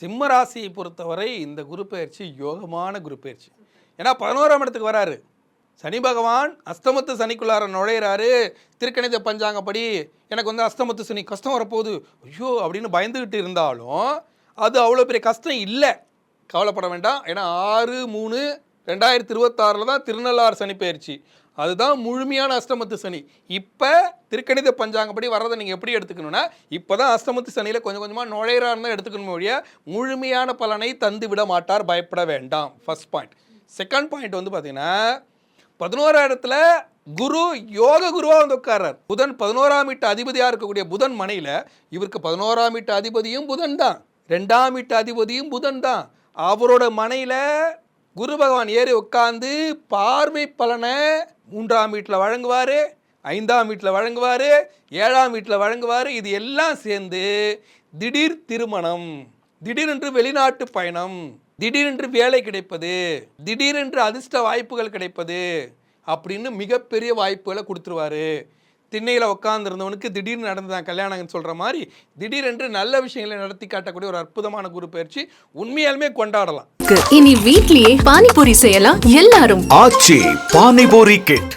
சிம்ம ராசியை பொறுத்தவரை இந்த குரு பயிற்சி யோகமான குரு பயிற்சி. ஏன்னா 11ஆம் இடத்துக்கு வராரு சனி பகவான். அஸ்தமத்து சனிக்குள்ளார நுழையிறாரு. திருக்கணித பஞ்சாங்கப்படி எனக்கு வந்து அஸ்தமத்து சனி கஷ்டம் வரப்போகுது ஐயோ அப்படின்னு பயந்துக்கிட்டு இருந்தாலும் அது அவ்வளோ பெரிய கஷ்டம் இல்லை, கவலைப்பட வேண்டாம். ஏன்னா 6/3/2026 தான் திருநள்ளாறு சனி பயிற்சி. அதுதான் முழுமையான அஷ்டமத்து சனி. இப்போ திருக்கணித பஞ்சாங்கப்படி வர்றதை நீங்கள் எப்படி எடுத்துக்கணும்னா இப்போ தான் அஷ்டமத்து சனியில் கொஞ்சம் கொஞ்சமாக நுழையிறாருன்னு தான் எடுத்துக்கணும் ஒழிய முழுமையான பலனை தந்து விட மாட்டார், பயப்பட வேண்டாம். First point. செகண்ட் பாயிண்ட் வந்து பார்த்தீங்கன்னா 11ஆம் இடத்துல குரு யோக குருவாக வந்து உட்கார்றார். புதன் 11ஆம் வீட்டு அதிபதியாக இருக்கக்கூடிய புதன் மனையில் இவருக்கு 11ஆம் வீட்டு அதிபதியும் புதன் தான், 2ஆம் வீட்டு அதிபதியும் புதன் தான். அவரோட மனையில் குரு பகவான் ஏறி உட்காந்து பார்வை பலனை 3ஆம் வீட்டில் வழங்குவார், 5ஆம் வீட்டில் வழங்குவார், 7ஆம் வீட்டில் வழங்குவார். இது எல்லாம் சேர்ந்து திடீர் திருமணம், திடீரென்று வெளிநாட்டு பயணம், திடீரென்று வேலை கிடைப்பது, திடீரென்று அதிர்ஷ்ட வாய்ப்புகள் கிடைப்பது அப்படின்னு மிகப்பெரிய வாய்ப்புகளை கொடுத்துருவாரு. திண்ணையில் உட்காந்துருந்தவனுக்கு திடீர்னு நடந்ததான் கல்யாணம்னு சொல்கிற மாதிரி திடீரென்று நல்ல விஷயங்களை நடத்தி காட்டக்கூடிய ஒரு அற்புதமான குரு பயிற்சி. உண்மையாலுமே கொண்டாடலாம். இனி வீட்லயே பானிபூரி செய்யலாம் எல்லாரும். ஆச்சி பானிபூரி கிட்.